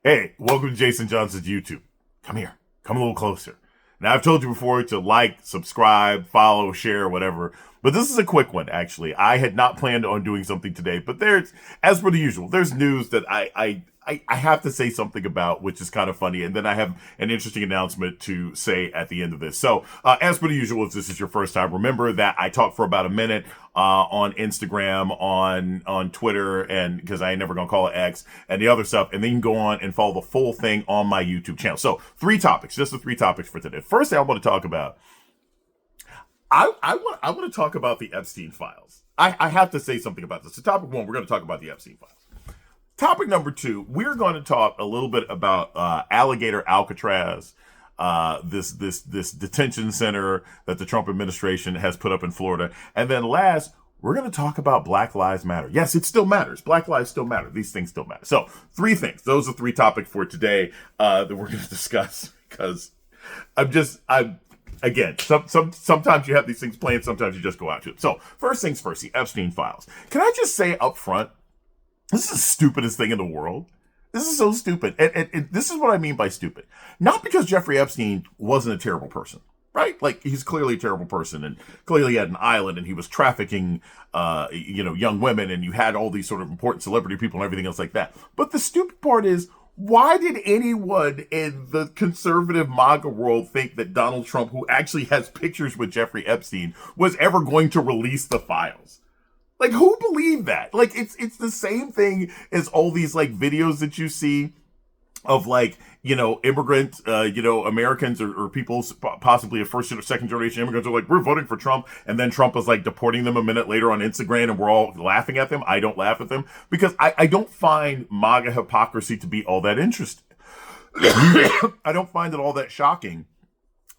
Hey, welcome to Jason Johnson's YouTube. Come here. Come a little closer. Now, I've told you before to like, subscribe, follow, share, whatever. But this is a quick one, actually. I had not planned on doing something today, but there's, as per the usual, there's news that I have to say something about, which is kind of funny. And then I have an interesting announcement to say at the end of this. So, as per the usual, if this is your first time, remember that I talked for about a minute on Instagram, on Twitter, and because I ain't never gonna call it X and the other stuff, and then you can go on and follow the full thing on my YouTube channel. So three topics, just the three topics for today. First thing I want to talk about, I want to talk about the Epstein Files. I have to say something about this. So topic one, we're going to talk about the Epstein Files. Topic number two, we're going to talk a little bit about Alligator Alcatraz, this detention center that the Trump administration has put up in Florida. And then last, we're going to talk about Black Lives Matter. Yes, it still matters. Black lives still matter. These things still matter. So three things. Those are three topics for today that we're going to discuss because again, sometimes you have these things playing, sometimes you just go out to it. So first things first, the Epstein Files. Can I just say up front, this is the stupidest thing in the world. This is so stupid. And this is what I mean by stupid. Not because Jeffrey Epstein wasn't a terrible person, right? Like, he's clearly a terrible person and clearly had an island and he was trafficking, young women, and you had all these sort of important celebrity people and everything else like that. But the stupid part is, why did anyone in the conservative MAGA world think that Donald Trump, who actually has pictures with Jeffrey Epstein, was ever going to release the files? Like, who believed that? Like, it's the same thing as all these, like, videos that you see of, like, immigrant, Americans or people possibly a first or second generation immigrants are like, we're voting for Trump. And then Trump is like deporting them a minute later on Instagram and we're all laughing at them. I don't laugh at them because I don't find MAGA hypocrisy to be all that interesting. I don't find it all that shocking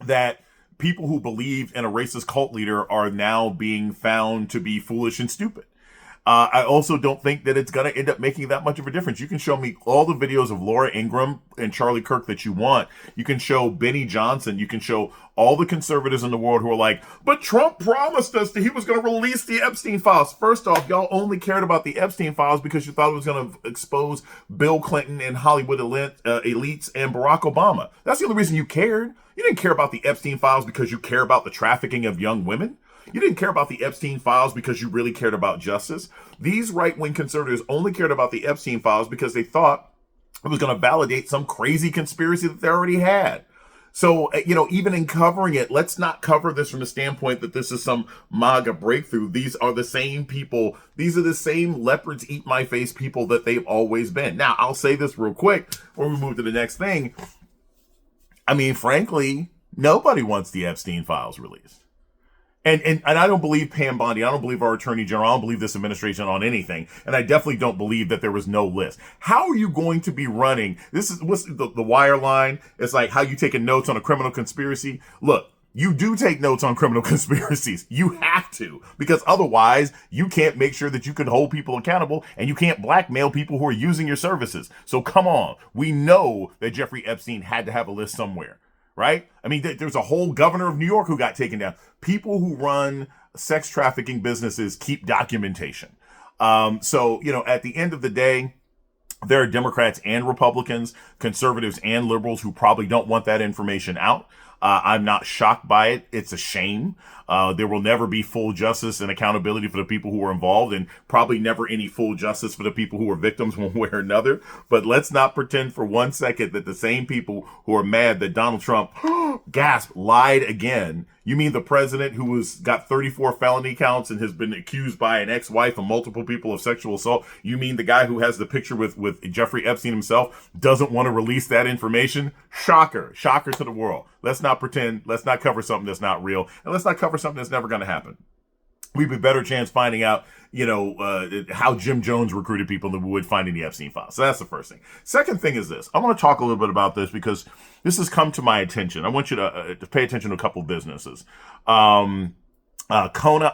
that people who believed in a racist cult leader are now being found to be foolish and stupid. I also don't think that it's going to end up making that much of a difference. You can show me all the videos of Laura Ingraham and Charlie Kirk that you want. You can show Benny Johnson. You can show all the conservatives in the world who are like, but Trump promised us that he was going to release the Epstein Files. First off, y'all only cared about the Epstein Files because you thought it was going to expose Bill Clinton and Hollywood elites and Barack Obama. That's the only reason you cared. You didn't care about the Epstein Files because you care about the trafficking of young women. You didn't care about the Epstein Files because you really cared about justice. These right-wing conservatives only cared about the Epstein Files because they thought it was going to validate some crazy conspiracy that they already had. So, even in covering it, let's not cover this from the standpoint that this is some MAGA breakthrough. These are the same people. These are the same leopards eat my face people that they've always been. Now, I'll say this real quick before we move to the next thing. I mean, frankly, nobody wants the Epstein Files released. And I don't believe Pam Bondi. I don't believe our attorney general. I don't believe this administration on anything. And I definitely don't believe that there was no list. How are you going to be running? This is what's the wire line. It's like how you taking notes on a criminal conspiracy. Look, you do take notes on criminal conspiracies. You have to, because otherwise you can't make sure that you can hold people accountable and you can't blackmail people who are using your services. So come on. We know that Jeffrey Epstein had to have a list somewhere. Right? I mean, there's a whole governor of New York who got taken down. People who run sex trafficking businesses keep documentation. So, at the end of the day, there are Democrats and Republicans, conservatives and liberals who probably don't want that information out. I'm not shocked by it. It's a shame. There will never be full justice and accountability for the people who were involved, and probably never any full justice for the people who were victims one way or another. But let's not pretend for 1 second that the same people who are mad that Donald Trump, gasp, lied again. You mean the president who got 34 felony counts and has been accused by an ex-wife and multiple people of sexual assault? You mean the guy who has the picture with Jeffrey Epstein himself doesn't want to release that information? Shocker to the world. Let's not pretend. Let's not cover something that's not real. And let's not cover something that's never going to happen. We'd be better chance finding out, how Jim Jones recruited people than we would finding the Epstein Files. So that's the first thing. Second thing is this. I want to talk a little bit about this because this has come to my attention. I want you to pay attention to a couple of businesses. Kona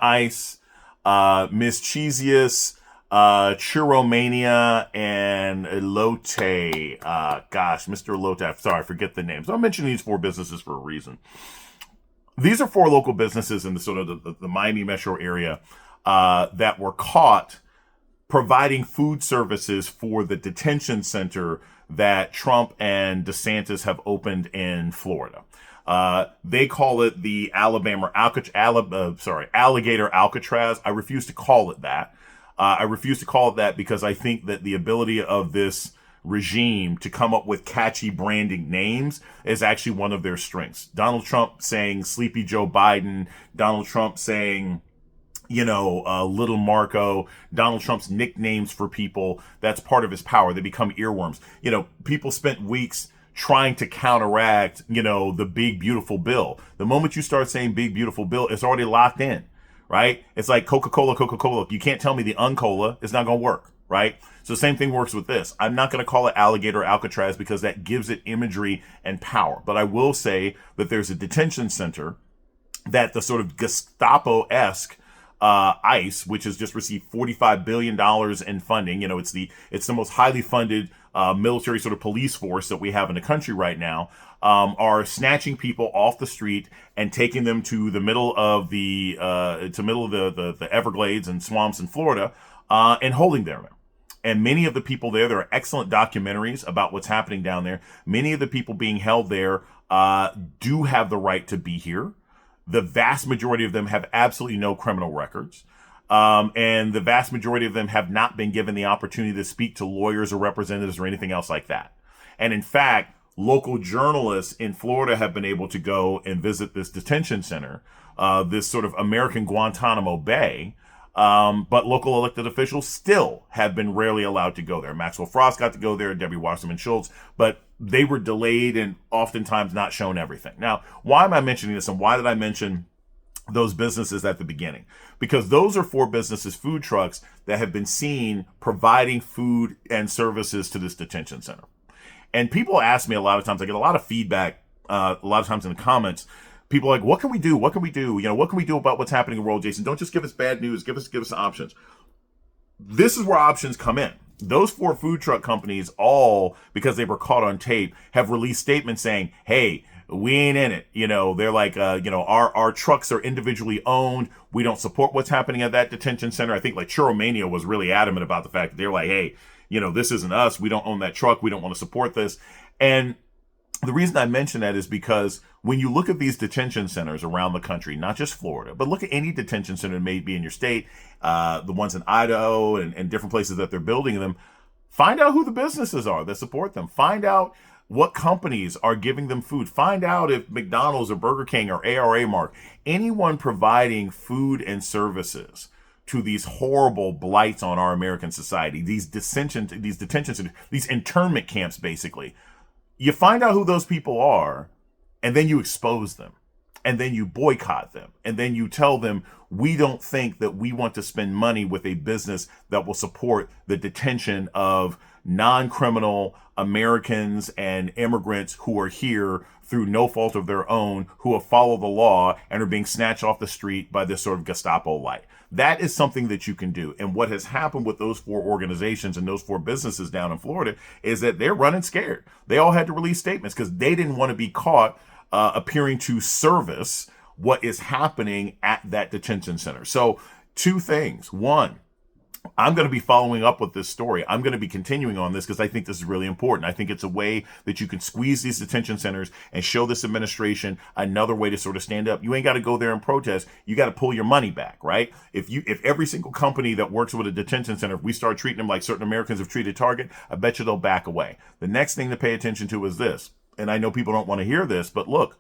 Ice, Miss Cheesius, Churromania, and Elote. Mr. Elote. Sorry, I forget the names. I'm mentioning these four businesses for a reason. These are four local businesses in the sort of the Miami metro area that were caught providing food services for the detention center that Trump and DeSantis have opened in Florida. They call it the Alligator Alcatraz. I refuse to call it that. I refuse to call it that because I think that the ability of this regime to come up with catchy branding names is actually one of their strengths. Donald Trump saying Sleepy Joe Biden, Donald Trump saying, Little Marco, Donald Trump's nicknames for people, that's part of his power. They become earworms. People spent weeks trying to counteract, the big, beautiful bill. The moment you start saying big, beautiful bill, it's already locked in, right? It's like Coca-Cola. You can't tell me the Uncola. It's not going to work, right? So the same thing works with this. I'm not going to call it Alligator Alcatraz because that gives it imagery and power. But I will say that there's a detention center that the sort of Gestapo-esque ICE, which has just received $45 billion in funding. It's the most highly funded military sort of police force that we have in the country right now, are snatching people off the street and taking them to the middle of the Everglades and swamps in Florida, and holding them there. And many of the people there are excellent documentaries about what's happening down there. Many of the people being held there do have the right to be here. The vast majority of them have absolutely no criminal records. And the vast majority of them have not been given the opportunity to speak to lawyers or representatives or anything else like that. And in fact, local journalists in Florida have been able to go and visit this detention center, this sort of American Guantanamo Bay. But local elected officials still have been rarely allowed to go there. Maxwell Frost got to go there, Debbie Wasserman Schultz, but they were delayed and oftentimes not shown everything. Now, why am I mentioning this, and why did I mention those businesses at the beginning? Because those are 4 businesses, food trucks, that have been seen providing food and services to this detention center. And people ask me a lot of times, I get a lot of feedback, a lot of times in the comments. People are like, what can we do? What can we do? What can we do about what's happening in the world, Jason? Don't just give us bad news. Give us options. This is where options come in. Those 4 food truck companies, all because they were caught on tape, have released statements saying, hey, we ain't in it. They're like, our trucks are individually owned. We don't support what's happening at that detention center. I think like Churromania was really adamant about the fact that they're like, hey, this isn't us. We don't own that truck. We don't want to support this. And the reason I mention that is because when you look at these detention centers around the country, not just Florida, but look at any detention center that may be in your state, the ones in Idaho and different places that they're building them, find out who the businesses are that support them. Find out what companies are giving them food. Find out if McDonald's or Burger King or ARA Mark, anyone providing food and services to these horrible blights on our American society, these detention centers, these internment camps, basically. You find out who those people are, and then you expose them, and then you boycott them, and then you tell them, we don't think that we want to spend money with a business that will support the detention of non-criminal Americans and immigrants who are here through no fault of their own, who have followed the law and are being snatched off the street by this sort of Gestapo light. That is something that you can do. And what has happened with those 4 organizations and those 4 businesses down in Florida is that they're running scared. They all had to release statements because they didn't want to be caught appearing to service what is happening at that detention center. So 2 things. One, I'm going to be following up with this story. I'm going to be continuing on this because I think this is really important. I think it's a way that you can squeeze these detention centers and show this administration another way to sort of stand up. You ain't got to go there and protest. You got to pull your money back, right? If every single company that works with a detention center, if we start treating them like certain Americans have treated Target, I bet you they'll back away. The next thing to pay attention to is this. And I know people don't want to hear this, but look,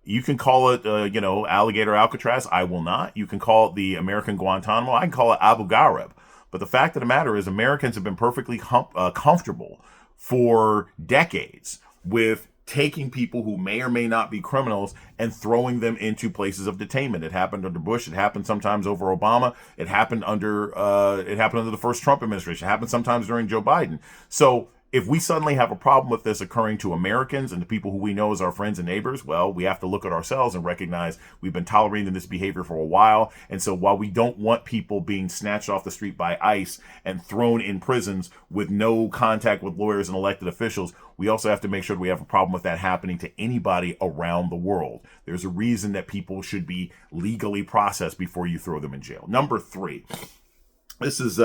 you can call it, Alligator Alcatraz. I will not. You can call it the American Guantanamo. I can call it Abu Ghraib. But the fact of the matter is Americans have been perfectly comfortable for decades with taking people who may or may not be criminals and throwing them into places of detainment. It happened under Bush. It happened sometimes over Obama. It happened under the first Trump administration. It happened sometimes during Joe Biden. So if we suddenly have a problem with this occurring to Americans and the people who we know as our friends and neighbors, well, we have to look at ourselves and recognize we've been tolerating this behavior for a while. And so while we don't want people being snatched off the street by ICE and thrown in prisons with no contact with lawyers and elected officials, we also have to make sure that we have a problem with that happening to anybody around the world. There's a reason that people should be legally processed before you throw them in jail. Number 3, this is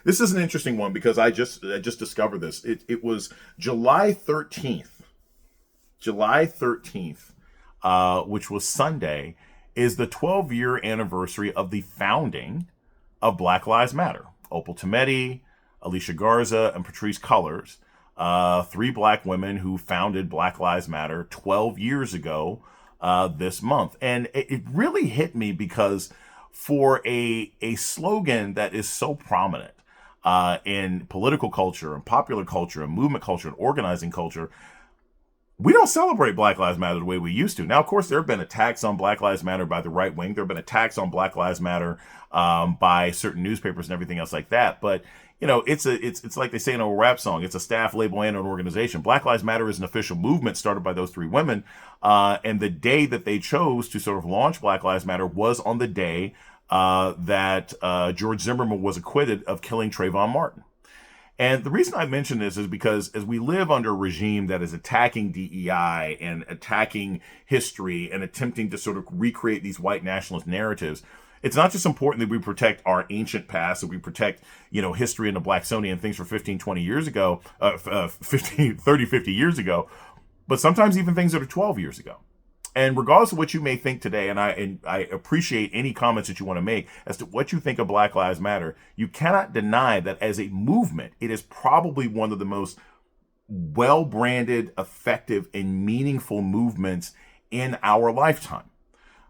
This is an interesting one because I just discovered this. It was July 13th. July 13th, which was Sunday, is the 12-year anniversary of the founding of Black Lives Matter. Opal Tometi, Alicia Garza, and Patrisse Cullors, three black women who founded Black Lives Matter 12 years ago this month. And it really hit me because for a slogan that is so prominent in political culture and popular culture and movement culture and organizing culture, we don't celebrate Black Lives Matter the way we used to. Now, of course, there have been attacks on Black Lives Matter by the right wing. There have been attacks on Black Lives Matter by certain newspapers and everything else like that. But, you know, it's like they say in a rap song, it's a staff, label, and an organization. Black Lives Matter is an official movement started by those three women. And the day that they chose to sort of launch Black Lives Matter was on the day that George Zimmerman was acquitted of killing Trayvon Martin. And the reason I mention this is because as we live under a regime that is attacking DEI and attacking history and attempting to sort of recreate these white nationalist narratives, it's not just important that we protect our ancient past, that we protect, you know, history and the Blacksonian things for 15, 20 years ago, 30, 50 years ago, but sometimes even things that are 12 years ago. And regardless of what you may think today, and I appreciate any comments that you want to make as to what you think of Black Lives Matter, you cannot deny that as a movement, it is probably one of the most well-branded, effective, and meaningful movements in our lifetime.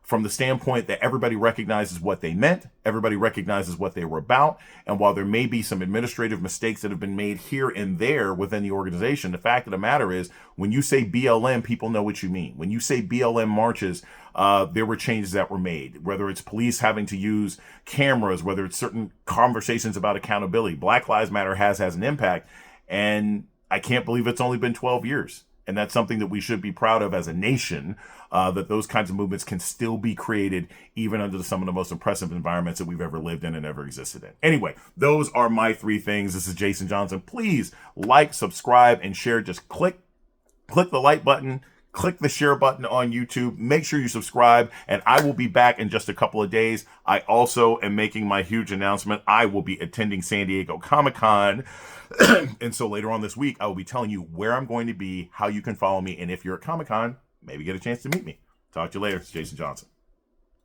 From the standpoint that everybody recognizes what they meant, everybody recognizes what they were about, and while there may be some administrative mistakes that have been made here and there within the organization, the fact of the matter is, when you say BLM, people know what you mean. When you say BLM marches, there were changes that were made, whether it's police having to use cameras, whether it's certain conversations about accountability. Black Lives Matter has an impact, and I can't believe it's only been 12 years. And that's something that we should be proud of as a nation, that those kinds of movements can still be created even under some of the most oppressive environments that we've ever lived in and ever existed in. Anyway, those are my three things. This is Jason Johnson. Please like, subscribe, and share. Just click the like button, click the share button on YouTube. Make sure you subscribe, and I will be back in just a couple of days. I also am making my huge announcement. I will be attending San Diego Comic-Con. And so later on this week, I will be telling you where I'm going to be, how you can follow me, and if you're at Comic-Con, maybe get a chance to meet me. Talk to you later. It's Jason Johnson.